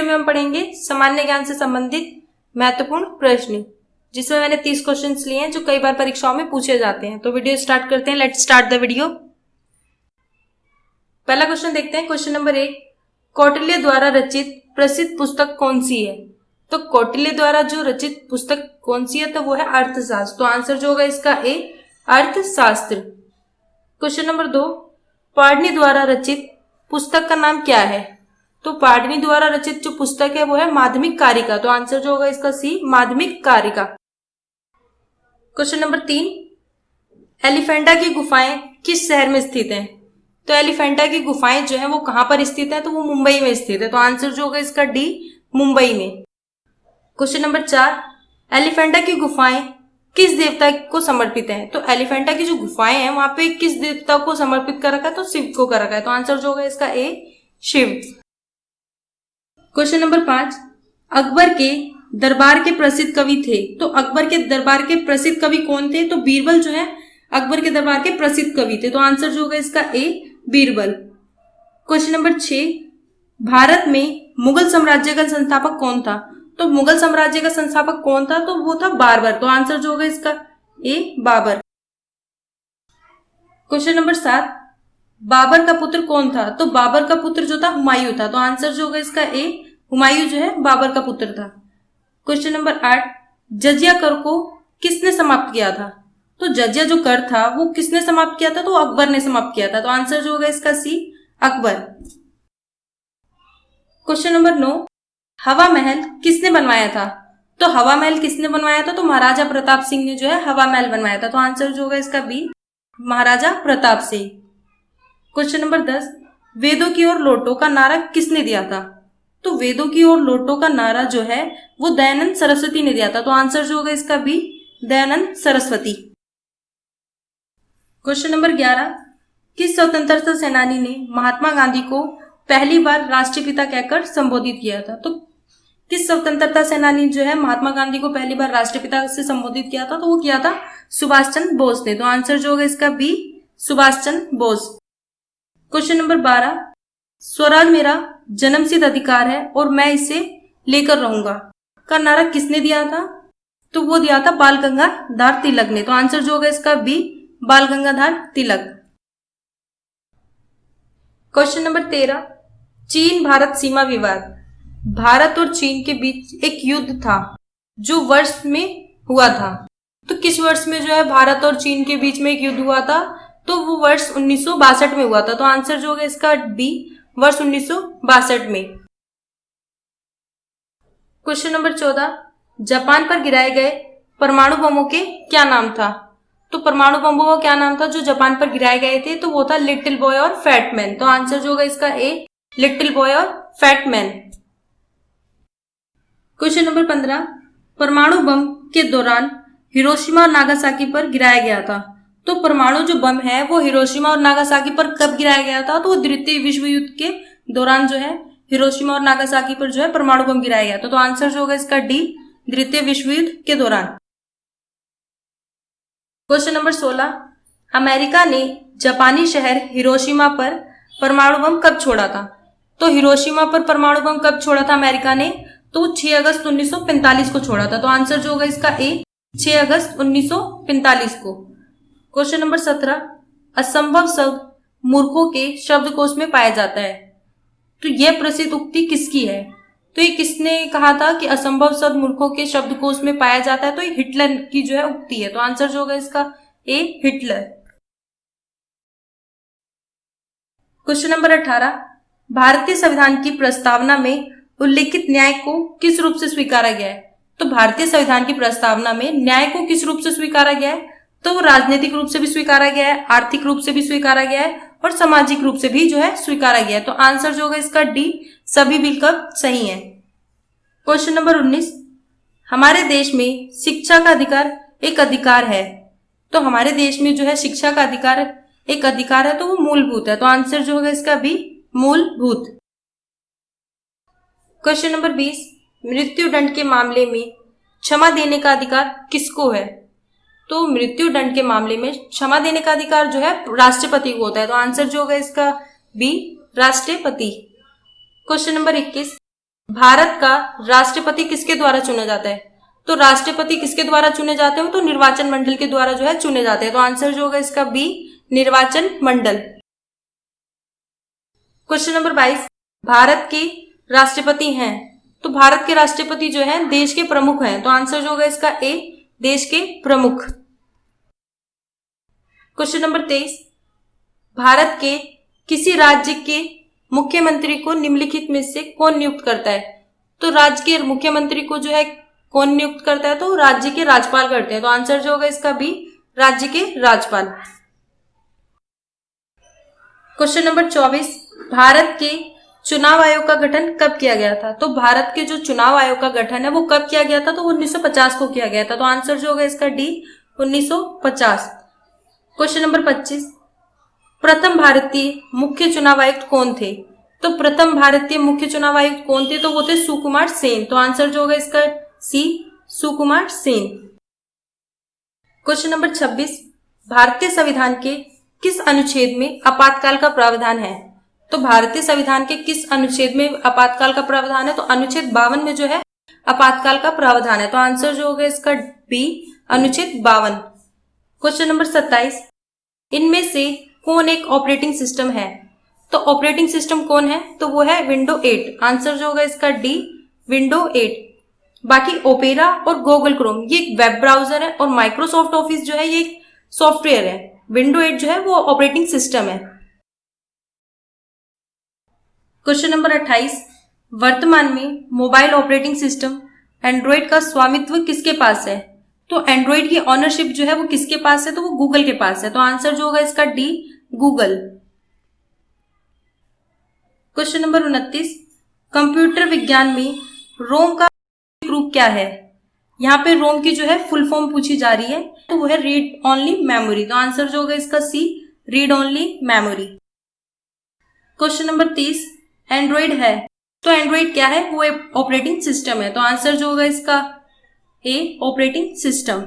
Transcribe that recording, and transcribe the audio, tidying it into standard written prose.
में हम पढ़ेंगे सामान्य ज्ञान से संबंधित महत्वपूर्ण प्रश्न, जिसमें मैंने 30 क्वेश्चंस लिए हैं जो कई बार परीक्षाओं में पूछे जाते हैं। तो वीडियो स्टार्ट करते हैं। Let's start the video. पहला क्वेश्चन देखते हैं। क्वेश्चन नंबर 1, कौटिल्य द्वारा रचित प्रसिद्ध पुस्तक कौन सी है? तो कौटिल्य द्वारा जो रचित पुस्तक कौन सी है, तो वो है अर्थशास्त्र। तो आंसर जो होगा इसका ए, अर्थशास्त्र। क्वेश्चन नंबर 2, पाणिनि द्वारा रचित पुस्तक का नाम क्या है? तो पाणिनि द्वारा रचित जो पुस्तक है वो है माध्यमिक कारिका। तो आंसर जो होगा इसका सी, माध्यमिक कारिका। क्वेश्चन नंबर 3, एलिफेंटा की गुफाएं किस शहर में स्थित हैं? तो एलिफेंटा की गुफाएं जो है वो कहां पर स्थित है? तो वो मुंबई में स्थित है। तो आंसर जो होगा इसका डी, मुंबई में। क्वेश्चन नंबर 4, एलिफेंटा की गुफाएं किस देवता को समर्पित है? तो एलिफेंटा की जो गुफाएं हैं वहां पे किस देवता को समर्पित कर रखा है? तो शिव को कर रखा है। तो आंसर जो होगा इसका ए, शिव। क्वेश्चन नंबर 5, अकबर के दरबार के प्रसिद्ध कवि थे। तो अकबर के दरबार के प्रसिद्ध कवि कौन थे? तो बीरबल जो है अकबर के दरबार के प्रसिद्ध कवि थे। तो आंसर जो होगा इसका ए, बीरबल। क्वेश्चन नंबर 6, भारत में मुगल साम्राज्य का संस्थापक कौन था? तो मुगल साम्राज्य का संस्थापक कौन था? तो वो था बाबर। तो आंसर जो होगा इसका ए, बाबर। क्वेश्चन नंबर 7, बाबर का पुत्र कौन था? तो बाबर का पुत्र जो था हुमायूं था। तो आंसर जो होगा इसका ए, हुमायूं जो है बाबर का पुत्र था। क्वेश्चन नंबर 8, जजिया कर को किसने समाप्त किया था? तो जजिया जो कर था वो किसने समाप्त किया था? तो अकबर ने समाप्त किया था। तो आंसर जो होगा इसका सी, अकबर। क्वेश्चन नंबर 9, हवा महल किसने बनवाया था? तो हवा महल किसने बनवाया था? तो महाराजा प्रताप सिंह ने जो है हवा महल बनवाया था। तो आंसर जो होगा इसका बी, महाराजा प्रताप सिंह। क्वेश्चन नंबर 10, वेदों की ओर लौटो का नारा किसने दिया था? तो वेदों की ओर लौटो का नारा जो है वो दयानंद सरस्वती ने दिया था। तो आंसर जो होगा इसका B, Dayanand Saraswati. Question number 11, किस स्वतंत्रता सेनानी ने महात्मा गांधी को पहली बार राष्ट्रपिता कहकर संबोधित किया था? तो किस स्वतंत्रता सेनानी जो है महात्मा गांधी को पहली बार राष्ट्रपिता से संबोधित किया था? तो वो किया था सुभाष चंद्र बोस ने। तो आंसर जो होगा इसका B, Subhash Chandra Bose. Question number 12, Swaraj मेरा जन्मसिद्ध अधिकार है और मैं इसे लेकर रहूंगा का नारा किसने दिया था? तो वो दिया था बाल गंगाधर तिलक ने। तो आंसर जो होगा इसका बी, बाल गंगाधर तिलक। क्वेश्चन नंबर 13, चीन भारत सीमा विवाद। भारत और चीन के बीच एक युद्ध था जो वर्ष में हुआ था। तो किस वर्ष में जो है भारत और चीन के बीच में एक युद्ध हुआ था? तो वो वर्ष 1962 में हुआ था। तो आंसर जो होगा इसका बी, वर्ष 1962 में। क्वेश्चन नंबर 14, जापान पर गिराए गए परमाणु बमों के क्या नाम था? तो परमाणु बमों का क्या नाम था जो जापान पर गिराए गए थे? तो वो था लिटिल बॉय और फैट मैन। तो आंसर जो होगा इसका ए, लिटिल बॉय और फैट मैन। क्वेश्चन नंबर 15, परमाणु बम के दौरान हिरोशिमा और नागासाकी पर गिराया गया था। तो परमाणु जो बम है वो हिरोशिमा और नागासाकी पर कब गिराया गया था? तो वो द्वितीय विश्व युद्ध के दौरान जो है हिरोशिमा और नागासाकी पर जो है परमाणु बम गिराया गया था। तो आंसर जो होगा इसका डी, द्वितीय विश्व युद्ध के दौरान। क्वेश्चन नंबर 16, अमेरिका ने जापानी शहर हिरोशिमा पर परमाणु बम कब छोड़ा था? तो हिरोशिमा पर परमाणु बम कब छोड़ा था अमेरिका ने? तो 6 अगस्त 1945 को छोड़ा था। तो आंसर जो होगा इसका ए, 6 अगस्त 1945 को। क्वेश्चन नंबर 17, असंभव शब्द मूर्खों के शब्दकोश में पाया जाता है। तो यह प्रसिद्ध उक्ति किसकी है? तो ये किसने कहा था कि असंभव शब्द मूर्खों के शब्दकोश में पाया जाता है? तो ये हिटलर की जो है उक्ति है। तो आंसर जो होगा इसका ए, हिटलर। क्वेश्चन नंबर 18, भारतीय संविधान की प्रस्तावना में उल्लेखित न्याय को किस रूप से स्वीकारा गया है? तो भारतीय संविधान की प्रस्तावना में न्याय को किस रूप से स्वीकारा गया है? तो राजनीतिक रूप से भी स्वीकारा गया है, आर्थिक रूप से भी स्वीकारा गया है और सामाजिक रूप से भी जो है स्वीकारा गया है। तो आंसर जो होगा इसका डी, सभी विकल्प सही है। क्वेश्चन नंबर 19, हमारे देश में शिक्षा का अधिकार एक अधिकार है। तो हमारे देश में जो है शिक्षा का अधिकार एक अधिकार है, तो वो मूलभूत है। तो आंसर जो होगा इसका बी, मूलभूत। क्वेश्चन नंबर 20, मृत्यु दंड के मामले में क्षमा देने का अधिकार किसको है? तो मृत्यु दंड के मामले में क्षमा देने का अधिकार जो है राष्ट्रपति को होता है। तो आंसर जो होगा इसका बी, राष्ट्रपति। क्वेश्चन नंबर 21, भारत का राष्ट्रपति किसके द्वारा चुना जाता है? तो राष्ट्रपति किसके द्वारा चुने जाते हैं? तो निर्वाचन मंडल के द्वारा जो है चुने जाते हैं। तो आंसर जो होगा इसका बी, निर्वाचन मंडल। क्वेश्चन नंबर 22, भारत के राष्ट्रपति हैं, तो भारत के राष्ट्रपति जो है देश के प्रमुख हैं। तो आंसर जो होगा इसका ए, देश के प्रमुख। क्वेश्चन नंबर 23, भारत के किसी राज्य के मुख्यमंत्री को निम्नलिखित में से कौन नियुक्त करता है? तो राज्य के मुख्यमंत्री को जो है कौन नियुक्त करता है? तो राज्य के राज्यपाल करते हैं। तो आंसर जो होगा इसका बी, राज्य के राज्यपाल। क्वेश्चन नंबर 24, भारत के चुनाव आयोग का गठन कब किया गया था? तो भारत के जो चुनाव आयोग का गठन है वो कब किया गया था? तो 1950 को किया गया था। तो आंसर जो होगा इसका डी, 1950। क्वेश्चन नंबर 25, प्रथम भारतीय मुख्य चुनाव आयुक्त कौन थे? तो प्रथम भारतीय मुख्य चुनाव आयुक्त कौन थे? तो वो थे सुकुमार सेन। तो आंसर जो होगा इसका सी, सुकुमार सेन। क्वेश्चन नंबर 26, भारतीय संविधान के किस अनुच्छेद में आपातकाल का प्रावधान है? तो भारतीय संविधान के किस अनुच्छेद में आपातकाल का प्रावधान है? तो अनुच्छेद 52 में जो है आपातकाल का प्रावधान है। तो आंसर जो होगा इसका बी, अनुच्छेद 52। क्वेश्चन नंबर 27, इनमें से कौन एक ऑपरेटिंग सिस्टम है? तो ऑपरेटिंग सिस्टम कौन है? तो वो है विंडो 8। आंसर जो होगा इसका डी, विंडो 8। बाकी ओपेरा और गूगल क्रोम ये एक वेब ब्राउजर है और माइक्रोसॉफ्ट ऑफिस जो है ये एक सॉफ्टवेयर है। विंडो 8 जो है वो ऑपरेटिंग सिस्टम है। क्वेश्चन नंबर 28, वर्तमान में मोबाइल ऑपरेटिंग सिस्टम एंड्रॉइड का स्वामित्व किसके पास है? तो एंड्रॉइड की ऑनरशिप जो है वो किसके पास है? तो वो गूगल के पास है। तो आंसर जो होगा इसका D, Google. Question number 29, computer विज्ञान में रोम का रूप क्या है? यहाँ पे रोम की जो है फुल फॉर्म पूछी जा रही है, तो वो है रीड ओनली मेमोरी। तो आंसर जो होगा इसका C, read only memory. Question number 30, Android है, तो एंड्रॉइड क्या है? वो एक ऑपरेटिंग सिस्टम है। तो आंसर जो होगा इसका ए, ऑपरेटिंग सिस्टम।